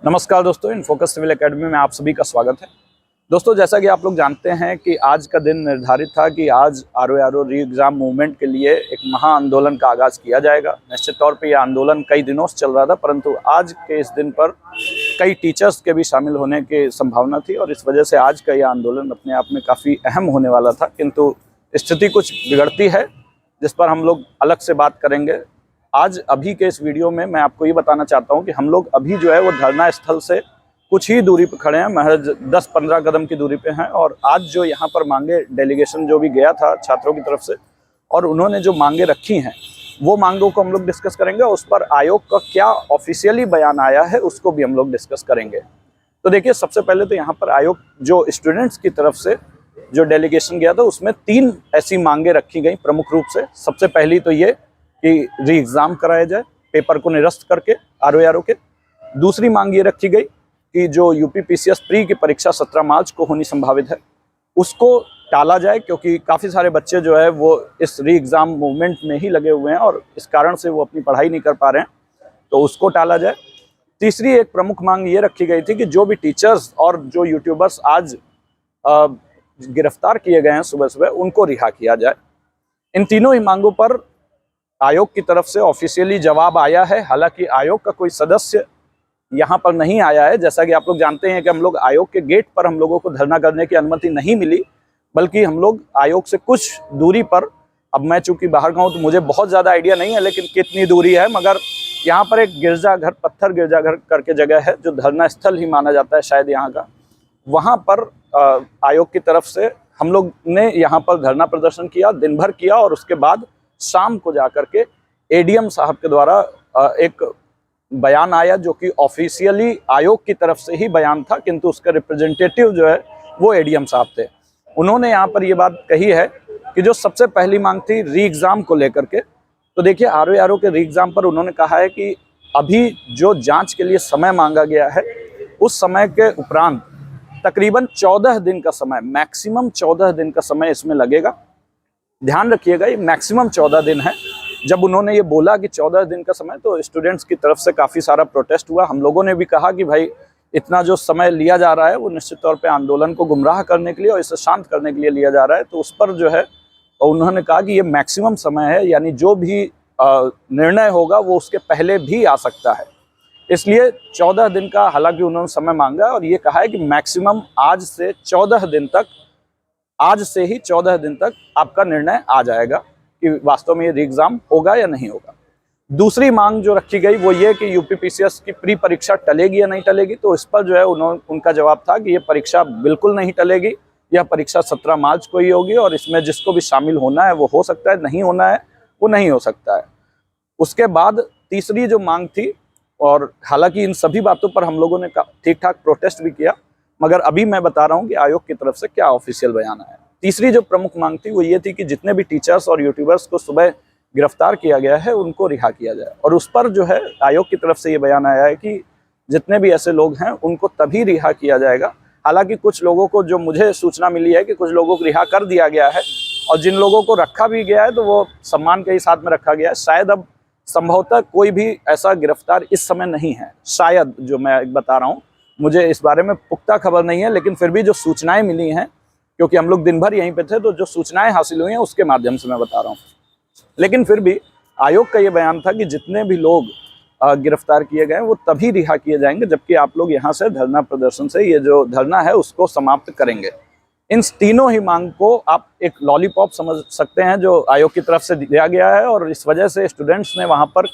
नमस्कार दोस्तों, InFocus civil academy में आप सभी का स्वागत है। दोस्तों, जैसा कि आप लोग जानते हैं कि आज का दिन निर्धारित था कि आज आरओ री एग्ज़ाम मूवमेंट के लिए एक महा आंदोलन का आगाज़ किया जाएगा। निश्चित तौर पे ये आंदोलन कई दिनों से चल रहा था, परंतु आज के इस दिन पर कई टीचर्स के भी शामिल होने की संभावना थी और इस वजह से आज का ये आंदोलन अपने आप में काफ़ी अहम होने वाला था, किंतु स्थिति कुछ बिगड़ती है जिस पर हम लोग अलग से बात करेंगे। आज अभी के इस वीडियो में मैं आपको ये बताना चाहता हूँ कि हम लोग अभी जो है वो धरना स्थल से कुछ ही दूरी पर खड़े हैं, महज 10-15 कदम की दूरी पे हैं। और आज जो यहाँ पर मांगे डेलीगेशन जो भी गया था छात्रों की तरफ से और उन्होंने जो मांगे रखी हैं वो मांगों को हम लोग डिस्कस करेंगे। उस पर आयोग का क्या ऑफिशियली बयान आया है उसको भी हम लोग डिस्कस करेंगे। तो देखिए, सबसे पहले तो यहाँ पर आयोग जो स्टूडेंट्स की तरफ से जो डेलीगेशन गया था उसमें 3 ऐसी मांगे रखी गई प्रमुख रूप से। सबसे पहली तो ये कि री एग्ज़ाम कराया जाए, पेपर को निरस्त करके आरओ के। दूसरी मांग ये रखी गई कि जो यूपी पीसीएस प्री की परीक्षा 17 मार्च को होनी संभावित है उसको टाला जाए, क्योंकि काफ़ी सारे बच्चे जो है वो इस री एग्ज़ाम मूवमेंट में ही लगे हुए हैं और इस कारण से वो अपनी पढ़ाई नहीं कर पा रहे हैं, तो उसको टाला जाए। तीसरी एक प्रमुख मांग ये रखी गई थी कि जो भी टीचर्स और जो यूट्यूबर्स आज गिरफ्तार किए गए हैं सुबह सुबह, उनको रिहा किया जाए। इन तीनों ही मांगों पर आयोग की तरफ से ऑफिशियली जवाब आया है। हालांकि आयोग का कोई सदस्य यहाँ पर नहीं आया है। जैसा कि आप लोग जानते हैं कि हम लोग आयोग के गेट पर हम लोगों को धरना करने की अनुमति नहीं मिली, बल्कि हम लोग आयोग से कुछ दूरी पर, अब मैं चूंकि बाहर का हूँ तो मुझे बहुत ज़्यादा आइडिया नहीं है लेकिन कितनी दूरी है, मगर यहाँ पर एक गिरजाघर, पत्थर गिरजाघर करके जगह है जो धरना स्थल ही माना जाता है शायद यहाँ का। वहाँ पर आयोग की तरफ से हम लोग ने यहाँ पर धरना प्रदर्शन किया, दिन भर किया और उसके बाद शाम को जाकर के एडीएम साहब के द्वारा एक बयान आया जो कि ऑफिशियली आयोग की तरफ से ही बयान था, किंतु उसका रिप्रेजेंटेटिव जो है वो एडीएम साहब थे। उन्होंने यहाँ पर ये बात कही है कि जो सबसे पहली मांग थी री एग्ज़ाम को लेकर के, तो देखिए आरओ के री एग्ज़ाम पर उन्होंने कहा है कि अभी जो जांच के लिए समय मांगा गया है उस समय के उपरांत तकरीबन 14 दिन का समय, मैक्सिमम 14 दिन का समय इसमें लगेगा। ध्यान रखिएगा, ये मैक्सिमम 14 दिन है। जब उन्होंने ये बोला कि 14 दिन का समय, तो स्टूडेंट्स की तरफ से काफ़ी सारा प्रोटेस्ट हुआ। हम लोगों ने भी कहा कि भाई इतना जो समय लिया जा रहा है वो निश्चित तौर पे आंदोलन को गुमराह करने के लिए और इसे शांत करने के लिए लिया जा रहा है। तो उस पर जो है उन्होंने कहा कि ये मैक्सिमम समय है, यानी जो भी निर्णय होगा वो उसके पहले भी आ सकता है। इसलिए 14 दिन का हालांकि उन्होंने समय मांगा और ये कहा है कि मैक्सिमम आज से 14 दिन तक, आज से ही 14 दिन तक आपका निर्णय आ जाएगा कि वास्तव में ये री एग्ज़ाम होगा या नहीं होगा। दूसरी मांग जो रखी गई वो ये कि यूपी पीसीएस की प्री परीक्षा टलेगी या नहीं टलेगी, तो इस पर जो है उनका जवाब था कि ये परीक्षा बिल्कुल नहीं टलेगी। यह परीक्षा 17 मार्च को ही होगी और इसमें जिसको भी शामिल होना है वो हो सकता है, नहीं होना है वो नहीं हो सकता है। उसके बाद तीसरी जो मांग थी, और हालांकि इन सभी बातों पर हम लोगों ने ठीक ठाक प्रोटेस्ट भी किया, मगर अभी मैं बता रहा हूँ कि आयोग की तरफ से क्या ऑफिशियल बयान आया। तीसरी जो प्रमुख मांग थी वो ये थी कि जितने भी टीचर्स और यूट्यूबर्स को सुबह गिरफ्तार किया गया है उनको रिहा किया जाए। और उस पर जो है आयोग की तरफ से ये बयान आया है कि जितने भी ऐसे लोग हैं उनको तभी रिहा किया जाएगा। हालांकि कुछ लोगों को, जो मुझे सूचना मिली है कि कुछ लोगों को रिहा कर दिया गया है और जिन लोगों को रखा भी गया है तो वो सम्मान के ही साथ में रखा गया है। शायद अब संभवतः कोई भी ऐसा गिरफ्तार इस समय नहीं है, शायद, जो मैं बता रहा हूँ। मुझे इस बारे में पुख्ता खबर नहीं है, लेकिन फिर भी जो सूचनाएं मिली हैं, क्योंकि हम लोग दिन भर यहीं पे थे, तो जो सूचनाएं हासिल हुई हैं उसके माध्यम से मैं बता रहा हूँ। लेकिन फिर भी आयोग का ये बयान था कि जितने भी लोग गिरफ्तार किए गए वो तभी रिहा किए जाएंगे जबकि आप लोग यहाँ से धरना प्रदर्शन से ये जो धरना है उसको समाप्त करेंगे। इन तीनों ही मांग को आप एक लॉलीपॉप समझ सकते हैं जो आयोग की तरफ से दिया गया है और इस वजह से स्टूडेंट्स ने वहाँ पर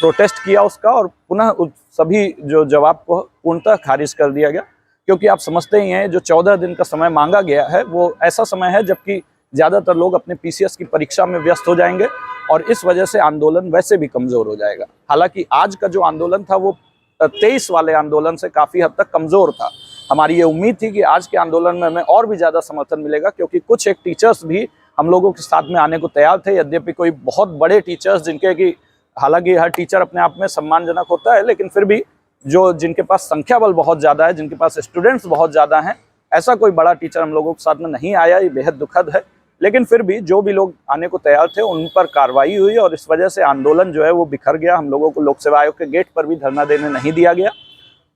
प्रोटेस्ट किया उसका, और पुनः सभी जो जवाब को पूर्णतः खारिज कर दिया गया। क्योंकि आप समझते ही हैं जो 14 दिन का समय मांगा गया है वो ऐसा समय है जबकि ज़्यादातर लोग अपने पीसीएस की परीक्षा में व्यस्त हो जाएंगे और इस वजह से आंदोलन वैसे भी कमज़ोर हो जाएगा। हालांकि आज का जो आंदोलन था वो 23 वाले आंदोलन से काफ़ी हद तक कमज़ोर था। हमारी ये उम्मीद थी कि आज के आंदोलन में हमें और भी ज़्यादा समर्थन मिलेगा, क्योंकि कुछ एक टीचर्स भी हम लोगों के साथ में आने को तैयार थे। यद्यपि कोई बहुत बड़े टीचर्स जिनके कि, हालांकि हर टीचर अपने आप में सम्मानजनक होता है, लेकिन फिर भी जो जिनके पास संख्या बल बहुत ज़्यादा है, जिनके पास स्टूडेंट्स बहुत ज़्यादा हैं, ऐसा कोई बड़ा टीचर हम लोगों के साथ में नहीं आया। ये बेहद दुखद है। लेकिन फिर भी जो भी लोग आने को तैयार थे उन पर कार्रवाई हुई और इस वजह से आंदोलन जो है वो बिखर गया। हम लोगों को लोक सेवा आयोग के गेट पर भी धरना देने नहीं दिया गया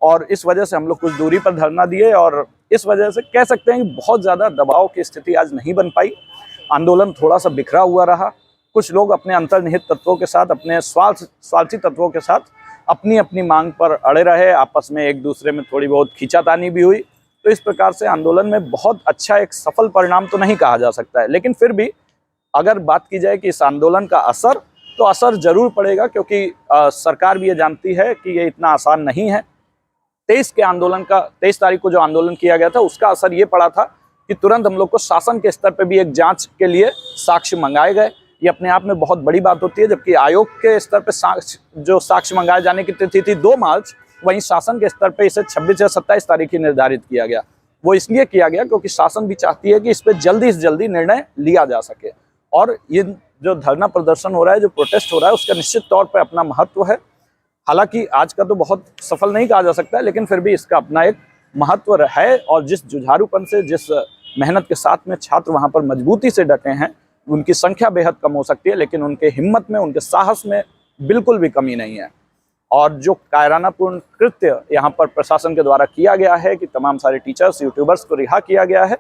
और इस वजह से हम लोग कुछ दूरी पर धरना दिए और इस वजह से कह सकते हैं कि बहुत ज़्यादा दबाव की स्थिति आज नहीं बन पाई। आंदोलन थोड़ा सा बिखरा हुआ रहा। कुछ लोग अपने अंतर्निहित तत्वों के साथ, अपने स्वार्थी तत्वों के साथ अपनी अपनी मांग पर अड़े रहे। आपस में एक दूसरे में थोड़ी बहुत खींचातानी भी हुई। तो इस प्रकार से आंदोलन में बहुत अच्छा एक सफल परिणाम तो नहीं कहा जा सकता है, लेकिन फिर भी अगर बात की जाए कि इस आंदोलन का असर, तो असर जरूर पड़ेगा, क्योंकि सरकार भी ये जानती है कि ये इतना आसान नहीं है। 23 तारीख को जो आंदोलन किया गया था उसका असर ये पड़ा था कि तुरंत हम लोग को शासन के स्तर पर भी एक जांच के लिए साक्ष्य मंगाए गए। ये अपने आप में बहुत बड़ी बात होती है। जबकि आयोग के स्तर पर जो साक्ष्य मंगाए जाने की तिथि थी 2 मार्च, वहीं शासन के स्तर पर इसे 26 या 27 तारीख ही निर्धारित किया गया। वो इसलिए किया गया क्योंकि शासन भी चाहती है कि इस पर जल्दी से जल्दी निर्णय लिया जा सके। और ये जो धरना प्रदर्शन हो रहा है, जो प्रोटेस्ट हो रहा है, उसका निश्चित तौर पर अपना महत्व है। हालांकि आज का तो बहुत सफल नहीं कहा जा सकता है, लेकिन फिर भी इसका अपना एक महत्व है। और जिस जुझारूपन से, जिस मेहनत के साथ में छात्र वहाँ पर मजबूती से डटे हैं, उनकी संख्या बेहद कम हो सकती है, लेकिन उनके हिम्मत में, उनके साहस में बिल्कुल भी कमी नहीं है। और जो कायरानापूर्ण कृत्य यहाँ पर प्रशासन के द्वारा किया गया है कि तमाम सारे टीचर्स, यूट्यूबर्स को रिहा किया गया है,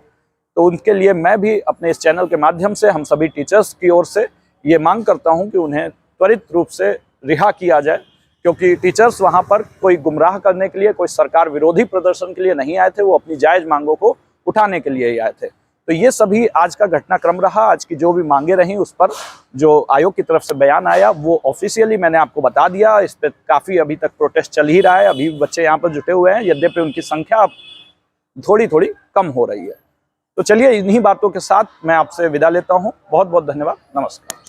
तो उनके लिए मैं भी अपने इस चैनल के माध्यम से हम सभी टीचर्स की ओर से ये मांग करता हूँ कि उन्हें त्वरित रूप से रिहा किया जाए। क्योंकि टीचर्स वहाँ पर कोई गुमराह करने के लिए, कोई सरकार विरोधी प्रदर्शन के लिए नहीं आए थे, वो अपनी जायज़ मांगों को उठाने के लिए ही आए थे। तो ये सभी आज का घटनाक्रम रहा। आज की जो भी मांगे रहीं उस पर जो आयोग की तरफ से बयान आया वो ऑफिशियली मैंने आपको बता दिया। इस पर काफ़ी अभी तक प्रोटेस्ट चल ही रहा है, अभी बच्चे यहाँ पर जुटे हुए हैं, यद्यपि उनकी संख्या अब थोड़ी थोड़ी कम हो रही है। तो चलिए, इन्हीं बातों के साथ मैं आपसे विदा लेता हूँ। बहुत बहुत धन्यवाद। नमस्कार।